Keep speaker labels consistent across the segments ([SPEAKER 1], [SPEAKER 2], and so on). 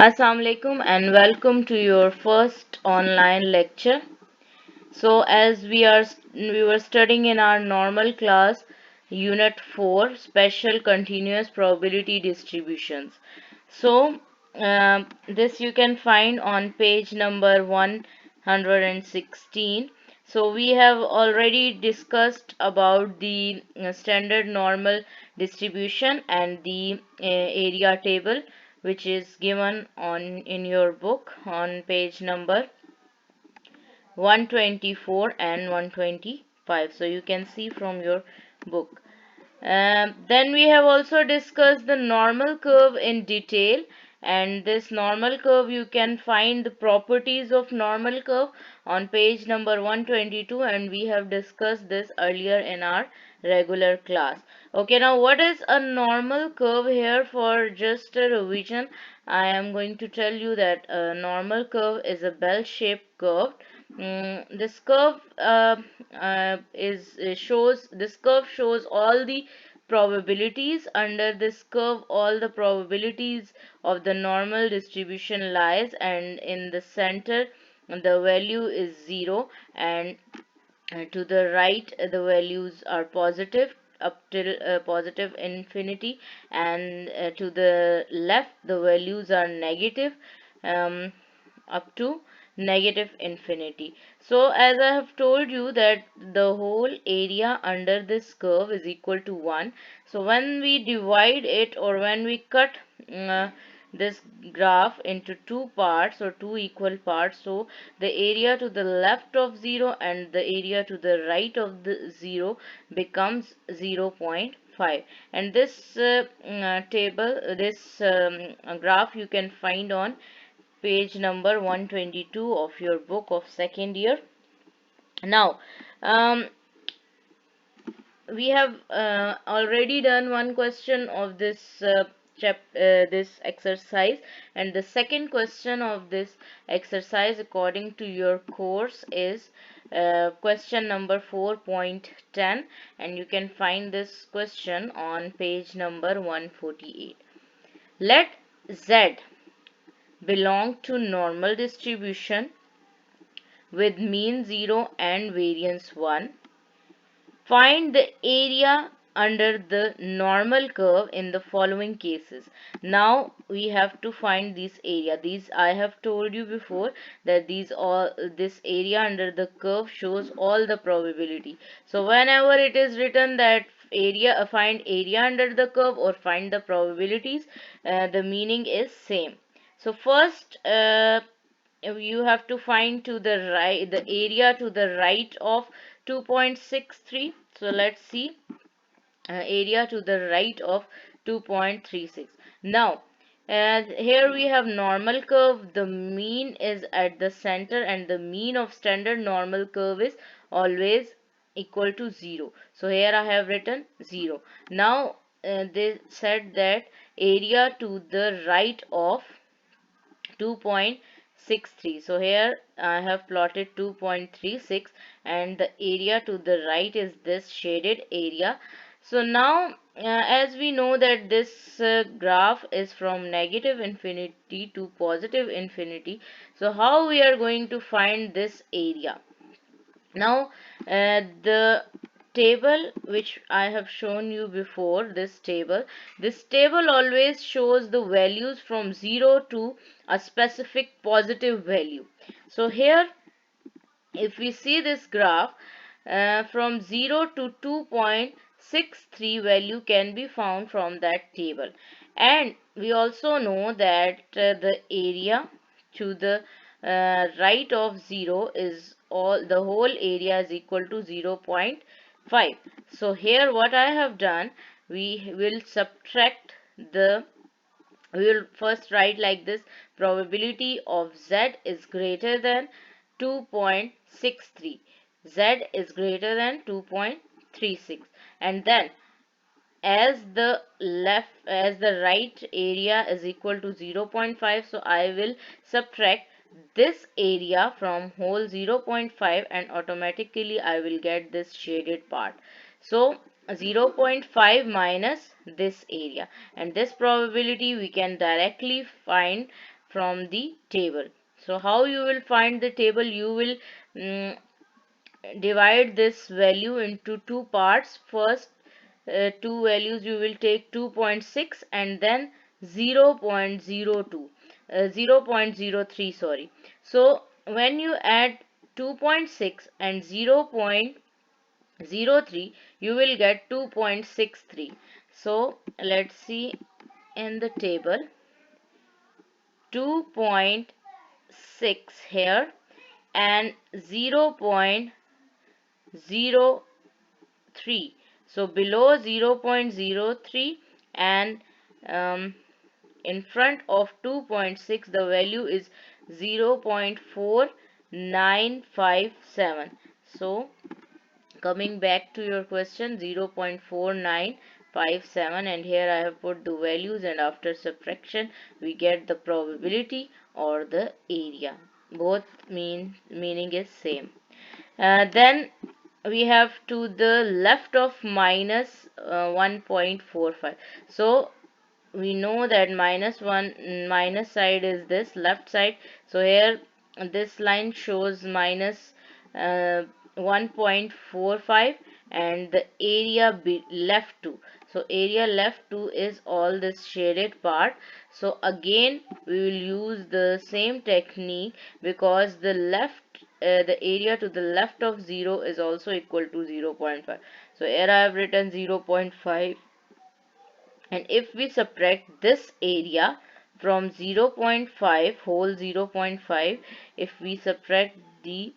[SPEAKER 1] Assalamu alaikum and welcome to your first online lecture. So as we were studying in our normal class unit 4 special continuous probability distributions. So this you can find on page number 116. So we have already discussed about the standard normal distribution and the area table, which is given on in your book on page number 124 and 125. So you can see from your book. Then we have also discussed the normal curve in detail, and this normal curve you can find the properties of normal curve on page number 122, and we have discussed this earlier in our regular class. Okay, now what is a normal curve? Here for just a revision, I am going to tell you that a normal curve is a bell-shaped curve. This curve shows all the probabilities. Under this curve, all the probabilities of the normal distribution lies, and in the center the value is 0, and to the right the values are positive up till positive infinity, and to the left the values are negative, um, up to negative infinity. So as I have told you that the whole area under this curve is equal to 1. So when we divide it, or when we cut uh, this graph into two parts or two equal parts, so the area to the left of 0 and the area to the right of the 0 becomes 0.5. And this graph you can find on page number 122 of your book of second year. Now, um, we have already done one question of this exercise, and the second question of this exercise according to your course is question number 4.10, and you can find this question on page number 148. Let Z belong to normal distribution with mean 0 and variance 1. Find the area under the normal curve in the following cases. Now we have to find this area. These I have told you before that this area under the curve shows all the probability. So whenever it is written that find area under the curve or find the probabilities, the meaning is same. So first you have to find to the right the area to the right of 2.63. So let's see, area to the right of 2.36. Now here we have normal curve. The mean is at the center, and the mean of standard normal curve is always equal to 0. So here I have written 0. Now they said that area to the right of 2.63. So here I have plotted 2.36, and the area to the right is this shaded area. So now as we know that this graph is from negative infinity to positive infinity, so how we are going to find this area? Now the table which I have shown you before, this table always shows the values from 0 to a specific positive value. So here if we see this graph, from 0 to 2.63 value can be found from that table, and we also know that the area to the right of 0 is all the whole area is equal to 0.5. So here what I have done, we will subtract the we will first write like this: probability of Z is greater than 2.63. Z is greater than 2.36. And then as the right area is equal to 0.5, so I will subtract this area from whole 0.5, and automatically I will get this shaded part. So 0.5 minus this area, and this probability we can directly find from the table. So how you will find the table? You will mm, divide this value into two parts. First, two values you will take 2.6 and then 0.02, 0.03, sorry. So when you add 2.6 and 0.03, you will get 2.63. So let's see in the table, 2.6 here and 0.03. So below 0.03 and um, in front of 2.6, the value is 0.4957. So coming back to your question, 0.4957, and here I have put the values, and after subtraction we get the probability or the area. Both meaning is same. Then we have to the left of minus 1.45. So we know that minus side is this left side. So here this line shows minus uh, 1.45 and the area left to. So area left to is all this shaded part. So again we will use the same technique, because the area to the left of 0 is also equal to 0.5. So here I have written 0.5, and if we subtract this area from 0.5, whole 0.5, if we subtract the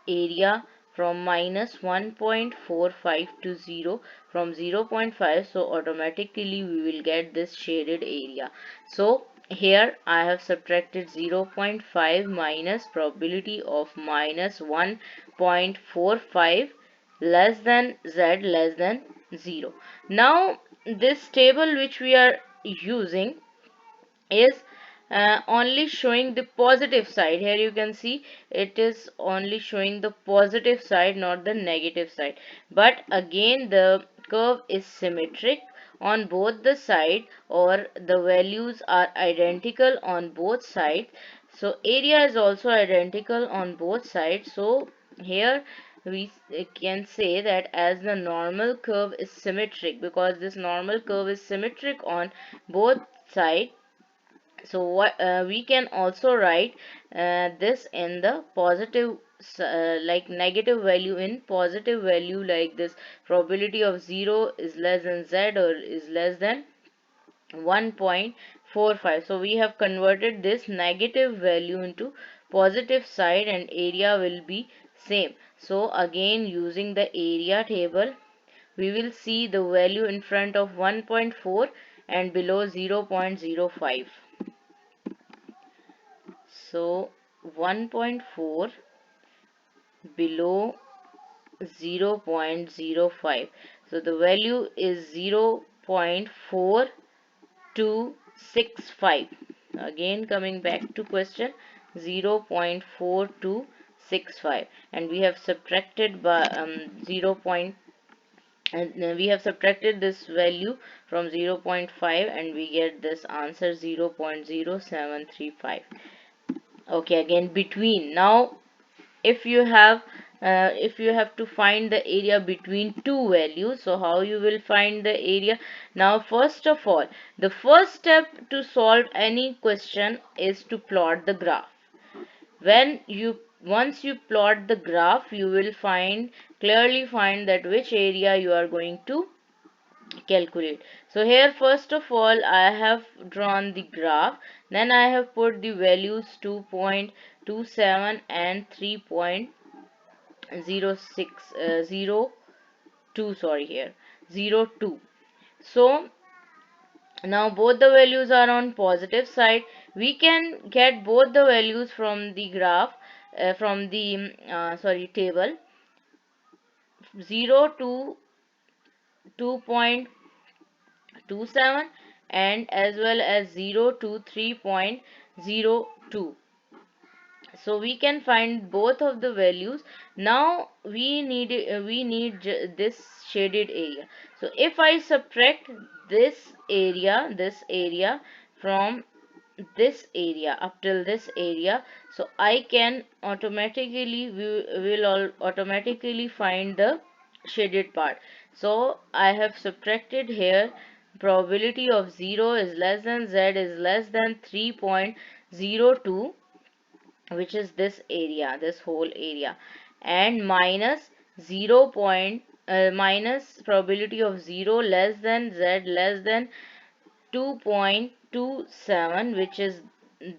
[SPEAKER 1] area from minus 1.45 to 0 from 0.5, so automatically we will get this shaded area. So here I have subtracted 0.5 minus probability of minus 1.45 less than z less than 0. Now this table which we are using is only showing the positive side. Here you can see it is only showing the positive side, not the negative side. But again the curve is symmetric on both the side, or the values are identical on both sides. So area is also identical on both sides. So here we can say that as the normal curve is symmetric, because this normal curve is symmetric on both sides, so what we can also write this in the positive, like negative value in positive value, like this probability of 0 is less than z or is less than 1.45. So we have converted this negative value into positive side, and area will be same. So again using the area table, we will see the value in front of 1.4 and below 0.05. So 1.4 below 0.05. So the value is 0.4265. Again coming back to question, 0.4265, and we have subtracted by 0. And we have subtracted this value from 0.5 and we get this answer 0.0735. Okay, again between. Now if you have to find the area between two values, so how you will find the area? Now first of all, the first step to solve any question is to plot the graph. Once you plot the graph, you will clearly find that which area you are going to calculate. So here first of all I have drawn the graph, then I have put the values 2.27 and 3.06 02, sorry, here 02. So now both the values are on positive side. We can get both the values from the graph, from the table. 0 to 2.27 and as well as 0 to 3.02. So we can find both of the values. Now we need this shaded area. So if I subtract this area from this area, up till this area. So I can automatically, will all automatically find the shaded part. So I have subtracted here, probability of 0 is less than z is less than 3.02, which is this area, this whole area, and minus 0 minus probability of 0 less than z less than 2.27, which is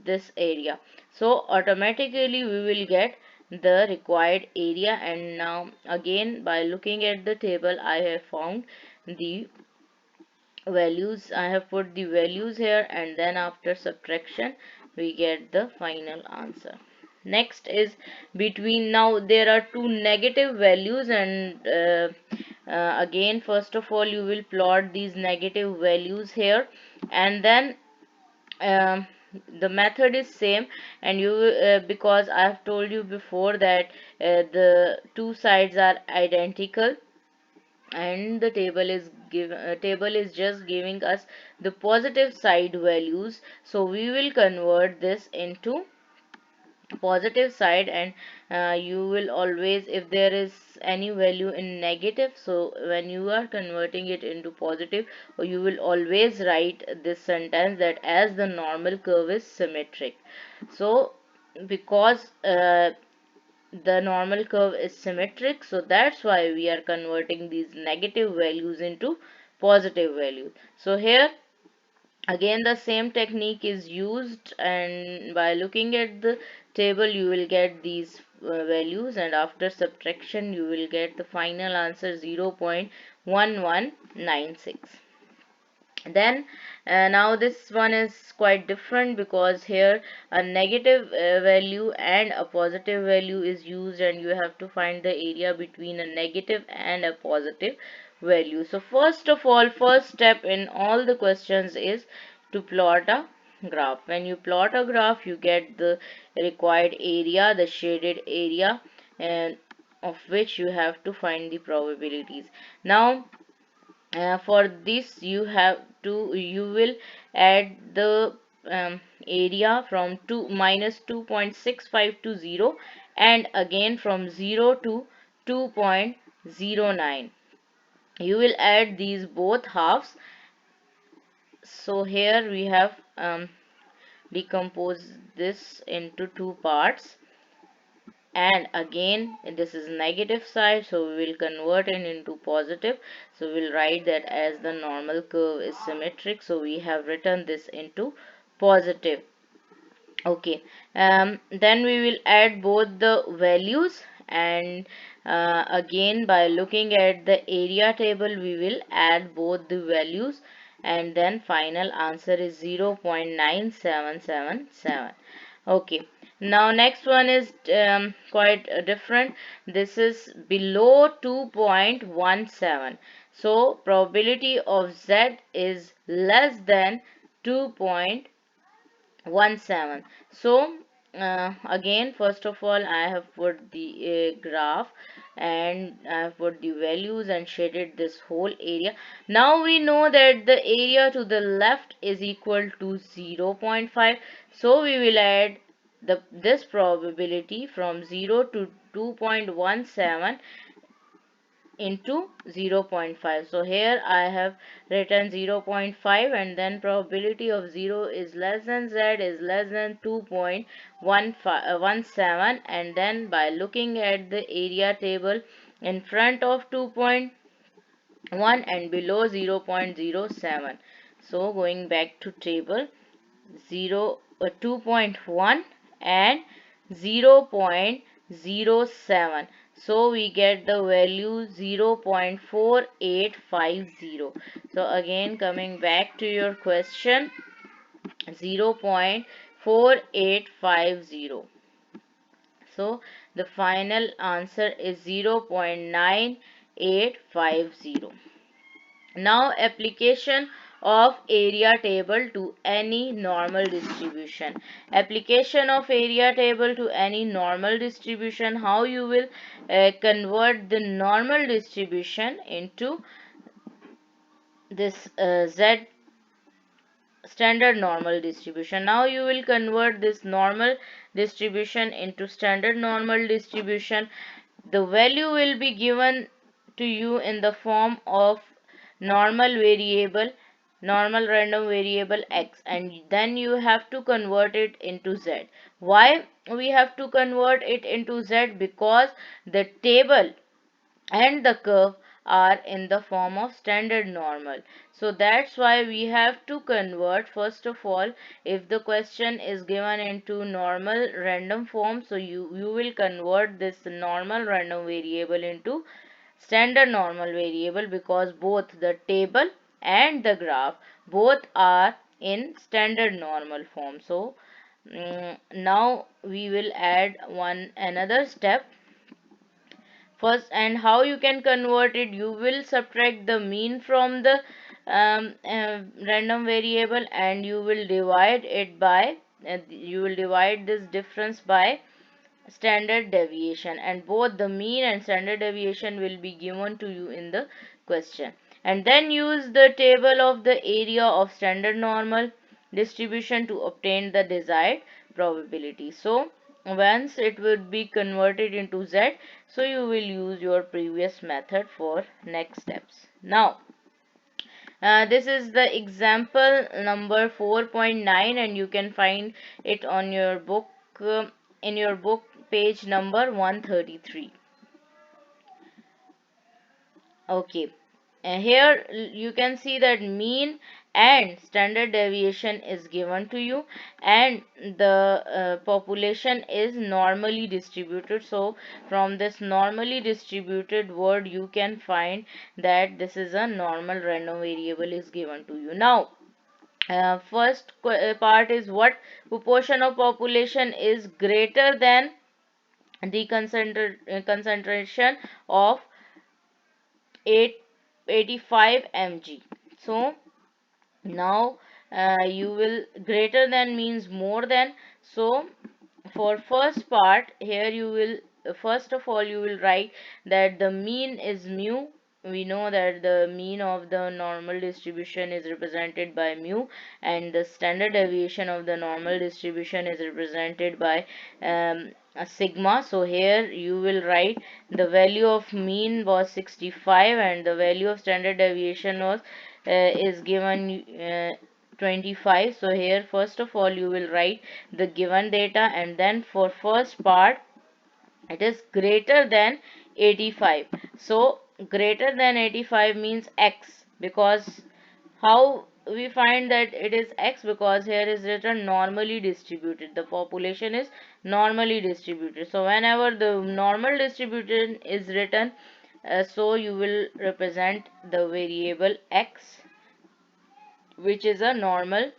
[SPEAKER 1] this area. So automatically we will get the required area. And now again, by looking at the table, I have found the values. I have put the values here, and then after subtraction we get the final answer. Next is between. Now there are two negative values, and again, first of all, you will plot these negative values here, and then um, the method is same. And you because I have told you before that the two sides are identical, and the table is just giving us the positive side values, so we will convert this into positive side. And you will always, if there is any value in negative, so when you are converting it into positive, you will always write this sentence that as the normal curve is symmetric. So because the normal curve is symmetric, so that's why we are converting these negative values into positive values. So here again the same technique is used, and by looking at the table you will get these values, and after subtraction you will get the final answer 0.1196. Then now this one is quite different, because here a negative value and a positive value is used, and you have to find the area between a negative and a positive value. So first of all, first step in all the questions is to plot a graph. When you plot a graph, you get the required area, the shaded area, and of which you have to find the probabilities. Now for this you will add the area from 2 minus 2.65 to 0, and again from 0 to 2.09 you will add these both halves. So here we have decomposed this into two parts, and again this is negative side, so we will convert it into positive. So we'll write that as the normal curve is symmetric, so we have written this into positive. Okay, then we will add both the values, and again by looking at the area table we will add both the values, and then final answer is 0.9777. Okay, now next one is quite different. This is below 2.17, so probability of z is less than 2.17. So again, first of all I have put the graph, and I have put the values and shaded this whole area. Now we know that the area to the left is equal to 0.5, so we will add this probability from 0 to 2.17 into 0.5. So here I have written 0.5, and then probability of 0 is less than z is less than 2.17, and then by looking at the area table, in front of 2.1 and below 0.07. So going back to table, 2.1 and 0.07, so we get the value 0.4850. So again coming back to your question, 0.4850, so the final answer is 0.9850. Now application of area table to any normal distribution. Application of area table to any normal distribution, how you will convert the normal distribution into this z standard normal distribution. Now you will convert this normal distribution into standard normal distribution. The value will be given to you in the form of normal variable, normal random variable x, and then you have to convert it into z. Why we have to convert it into z? Because the table and the curve are in the form of standard normal. So that's why we have to convert. First of all, if the question is given into normal random form, so you will convert this normal random variable into standard normal variable, because both the table and the graph both are in standard normal form. So now we will add one another step. First, and how you can convert it, you will subtract the mean from the random variable, and you will divide it by you will divide this difference by standard deviation, and both the mean and standard deviation will be given to you in the question. And then use the table of the area of standard normal distribution to obtain the desired probability. So once it would be converted into z, so you will use your previous method for next steps. Now this is the example number 4.9, and you can find it on your book, in your book page number 133. Okay, and here you can see that mean and standard deviation is given to you, and the population is normally distributed. So from this normally distributed word you can find that this is a normal random variable is given to you. Now first part is, what proportion of population is greater than the concentration of 85 mg. So now you will, greater than means more than. So for first part here you will, first of all you will write that the mean is mu. We know that the mean of the normal distribution is represented by mu, and the standard deviation of the normal distribution is represented by a sigma. So here you will write the value of mean was 65, and the value of standard deviation was is given 25. So here first of all you will write the given data, and then for first part it is greater than 85. So greater than 85 means x, because how we find that it is x? Because here is written normally distributed, the population is normally distributed. So whenever the normal distribution is written, so you will represent the variable x, which is a normal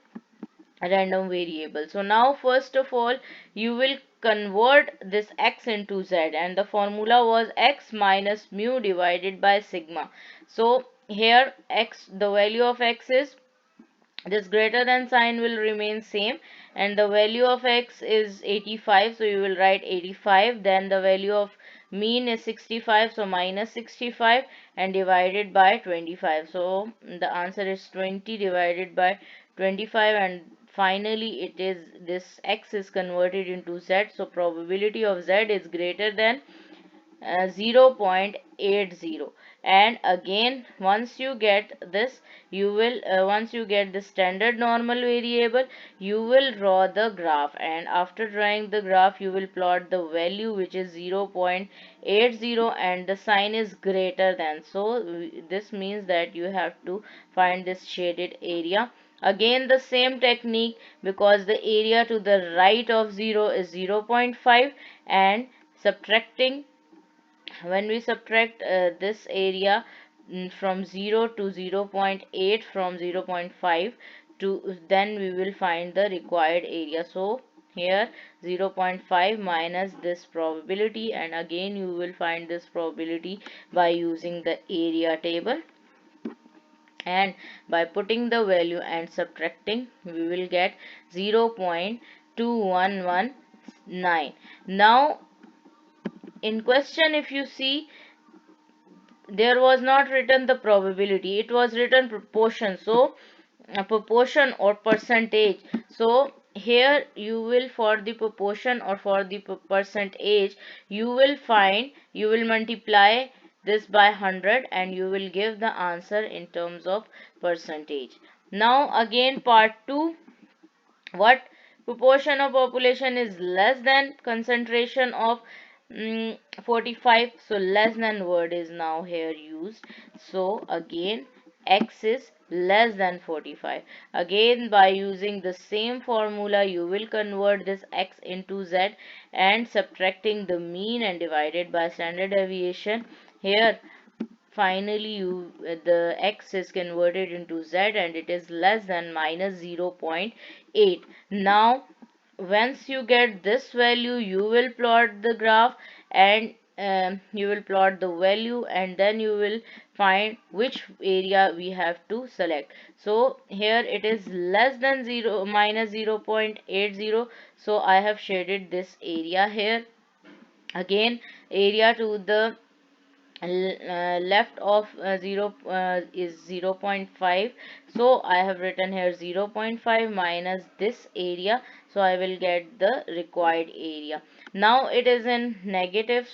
[SPEAKER 1] random variable. So now first of all you will convert this x into z, and the formula was x minus mu divided by sigma. So here x, the value of x is, this greater than sign will remain same, and the value of x is 85, so you will write 85. Then the value of mean is 65, so minus 65, and divided by 25. So the answer is 20 divided by 25, and finally it is, this x is converted into z. So probability of z is greater than 0.80. And again once you get this, you will once you get the standard normal variable, you will draw the graph, and after drawing the graph you will plot the value, which is 0.80, and the sign is greater than. So this means that you have to find this shaded area. Again the same technique, because the area to the right of 0 is 0.5, and subtracting, when we subtract this area from 0 to 0.8, from 0.5 to, then we will find the required area. So here 0.5 minus this probability, and again you will find this probability by using the area table, and by putting the value and subtracting we will get 0.2119. Now in question if you see, there was not written the probability, it was written proportion. So a proportion or percentage. So here you will, for the proportion or for the percentage, you will find, you will multiply this by 100 and you will give the answer in terms of percentage. Now again part 2, what proportion of population is less than concentration of 45? So less than word is now here used. So again x is less than 45. Again by using the same formula you will convert this x into z and subtracting the mean and divided by standard deviation. Here finally the x is converted into z and it is less than minus 0.8. Now once you get this value you will plot the graph and you will plot the value and then you will find which area we have to select. So here it is less than 0 minus 0.80, so I have shaded this area here. Again area to the left of 0 is 0.5, so I have written here 0.5 minus this area, so I will get the required area. Now it is in negative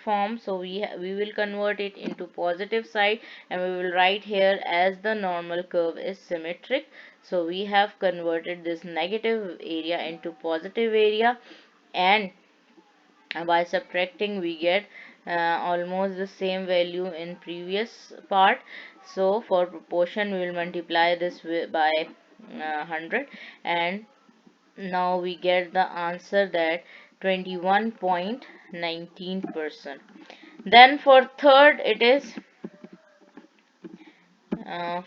[SPEAKER 1] form, so we will convert it into positive side and we will write here as the normal curve is symmetric. So we have converted this negative area into positive area, and by subtracting we get almost the same value in previous part. So for proportion we will multiply this by 100 and now we get the answer that 21.19%. Then for third it is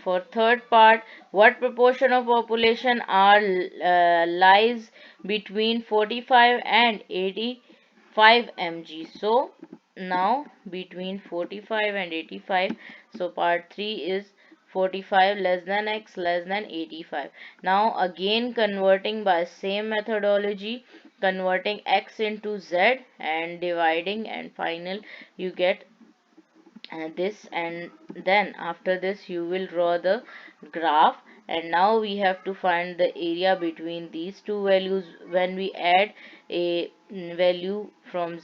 [SPEAKER 1] for third part, what proportion of population are lies between 45 and 85 mg? So now between 45 and 85. So part 3 is 45 less than x less than 85. Now again converting by same methodology, converting x into z and dividing, and final you get this, and then after this you will draw the graph. And now we have to find the area between these two values. When we add a value from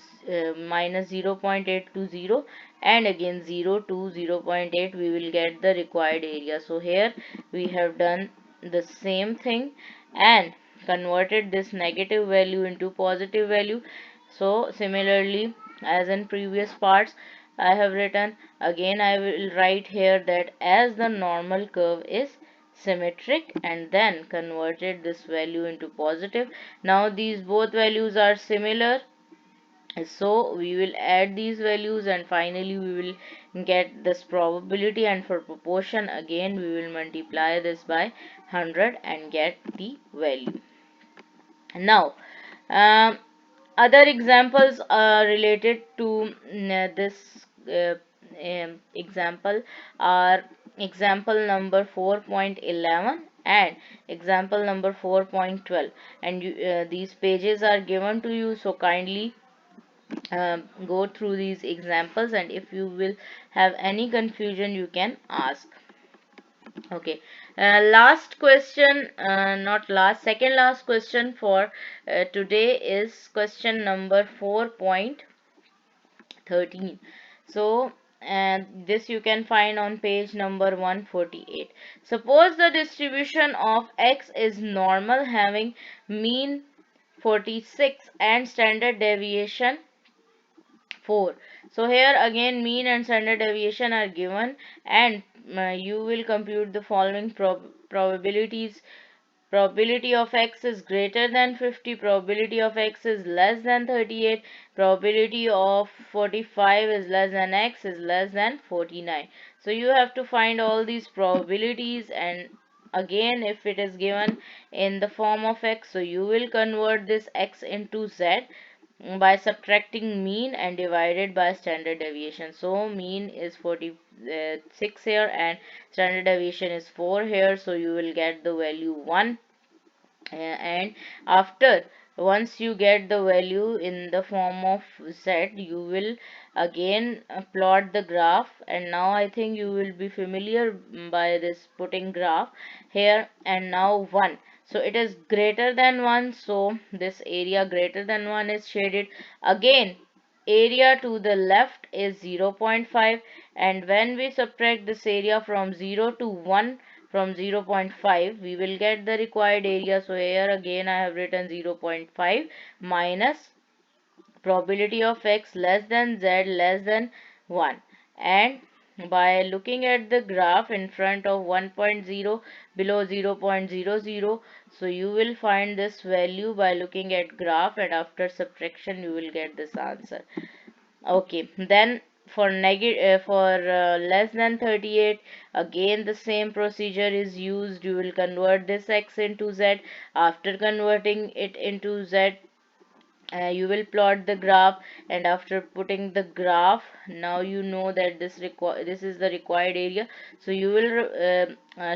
[SPEAKER 1] minus 0.8 to 0 and again 0 to 0.8, we will get the required area. So here we have done the same thing and converted this negative value into positive value. So similarly as in previous parts I have written, again I will write here that as the normal curve is symmetric and then converted this value into positive. Now these both values are similar, so we will add these values and finally we will get this probability, and for proportion again we will multiply this by 100 and get the value. Now um, other examples are related to this example are example number 4.11 and example number 4.12, and these pages are given to you, so kindly go through these examples, and if you will have any confusion you can ask. Okay, last question, not last, second last question for today is question number 4.13. So, and this you can find on page number 148. Suppose the distribution of x is normal having mean 46 and standard deviation 4. So here again mean and standard deviation are given, and you will compute the following probabilities. Probability of x is greater than 50, probability of x is less than 38, probability of 45 is less than x is less than 49. So you have to find all these probabilities, and again if it is given in the form of x, so you will convert this x into z by subtracting mean and divided by standard deviation. So mean is 46 here and standard deviation is 4 here, so you will get the value 1. And after once you get the value in the form of z, you will again plot the graph. And now I think you will be familiar by this putting graph here. And now 1, so it is greater than 1, so this area greater than 1 is shaded. Again, area to the left is 0.5, and when we subtract this area from 0 to 1 from 0.5, we will get the required area. So here again I have written 0.5 minus probability of x less than z less than 1. And by looking at the graph in front of 1.0 below 0.00, so you will find this value by looking at graph, and after subtraction you will get this answer. Okay, then for less than 38, again the same procedure is used. You will convert this x into z. After converting it into z, you will plot the graph, and after putting the graph, now you know that this is the required area. So you will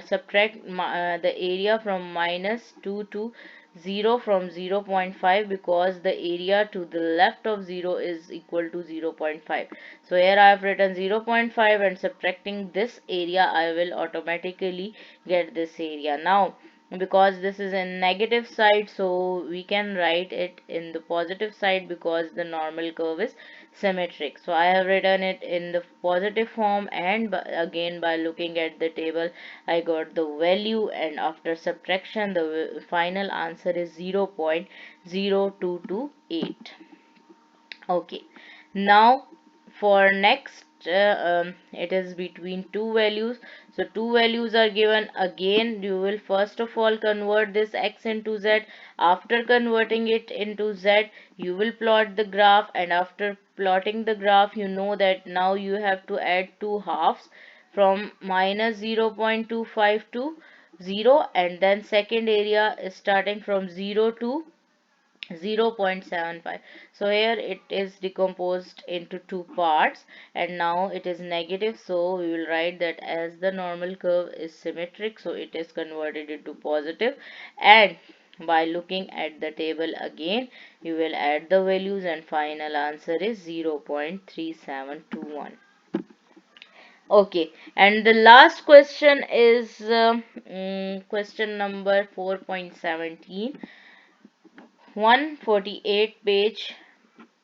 [SPEAKER 1] subtract the area from -2 to 0 from 0.5, because the area to the left of 0 is equal to 0.5. So here I have written 0.5, and subtracting this area I will automatically get this area. Now because this is in negative side, so we can write it in the positive side, because the normal curve is symmetric. So I have written it in the positive form, and again by looking at the table I got the value, and after subtraction the final answer is 0.0228. Okay, now for next it is between two values. So two values are given. Again you will first of all convert this x into z. After converting it into z, you will plot the graph, and after plotting the graph, you know that now you have to add two halves from minus 0.25 to 0, and then second area is starting from 0 to 0.75. So here it is decomposed into two parts, and now it is negative, so we will write that as the normal curve is symmetric, so it is converted into positive. And by looking at the table again, you will add the values, and final answer is 0.3721. Okay, and the last question is question number 4.17, 148 page.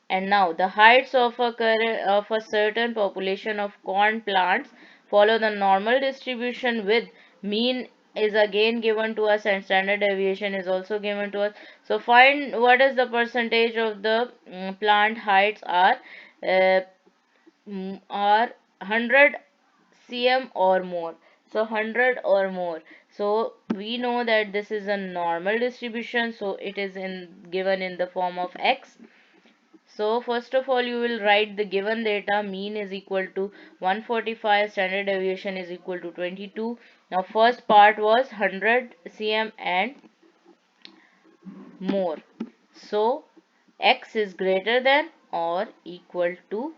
[SPEAKER 1] And now the heights of of a certain population of corn plants follow the normal distribution, with mean is again given to us and standard deviation is also given to us. So find what is the percentage of the plant heights uh, are 100 cm or more. So 100 or more. So we know that this is a normal distribution, so it is given in the form of x. So first of all, you will write the given data. Mean is equal to 145, standard deviation is equal to 22. Now first part was 100 cm and more. So x is greater than or equal to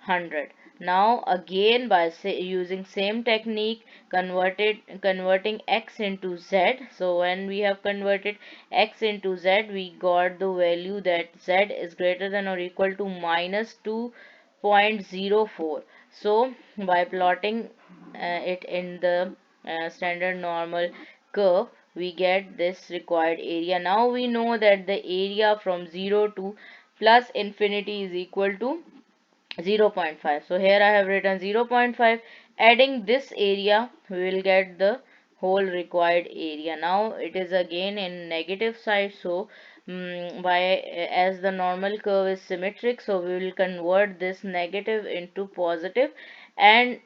[SPEAKER 1] 100. Now again by using same technique, converting x into z. So when we have converted x into z, we got the value that z is greater than or equal to minus 2.04. So by plotting it in the standard normal curve, we get this required area. Now we know that the area from 0 to plus infinity is equal to 0.5. So here I have written 0.5. Adding this area, we will get the whole required area. Now it is again in negative side, so as the normal curve is symmetric, so we will convert this negative into positive. And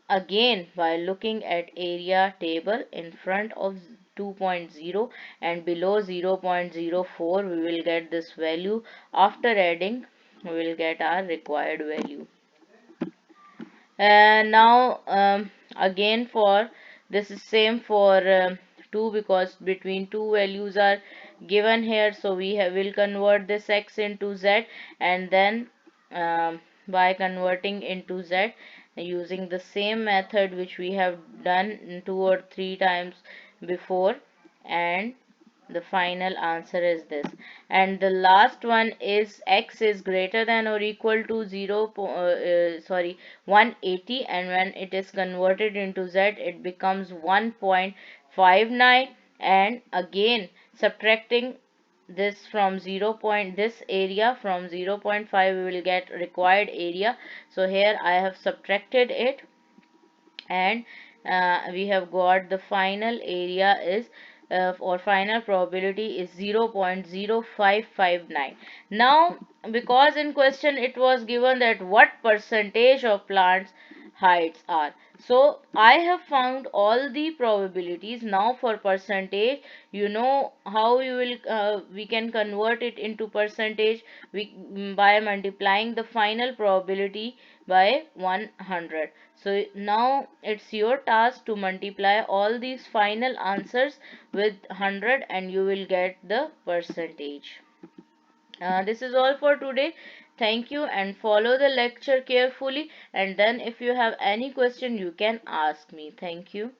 [SPEAKER 1] again by looking at area table in front of 2.0 and below 0.04, we will get this value. After adding, we will get our required value. And now again for this is same for 2, because between two values are given here, so we will convert this x into z, and then by converting into z using the same method which we have done 2 or 3 times before. And The final answer is this. And the last one is x is greater than or equal to 180, and when it is converted into z it becomes 1.59, and again subtracting this from 0 point, this area from 0.5, we will get required area. So here I have subtracted it, and we have got the final area is or final probability is 0.0559. Now because in question it was given that what percentage of plants heights are, so I have found all the probabilities. Now for percentage, you know how you will we can convert it into percentage, we by multiplying the final probability by 100. So now it's your task to multiply all these final answers with 100 and you will get the percentage. This is all for today. Thank you, and follow the lecture carefully, and then if you have any question you can ask me. Thank you.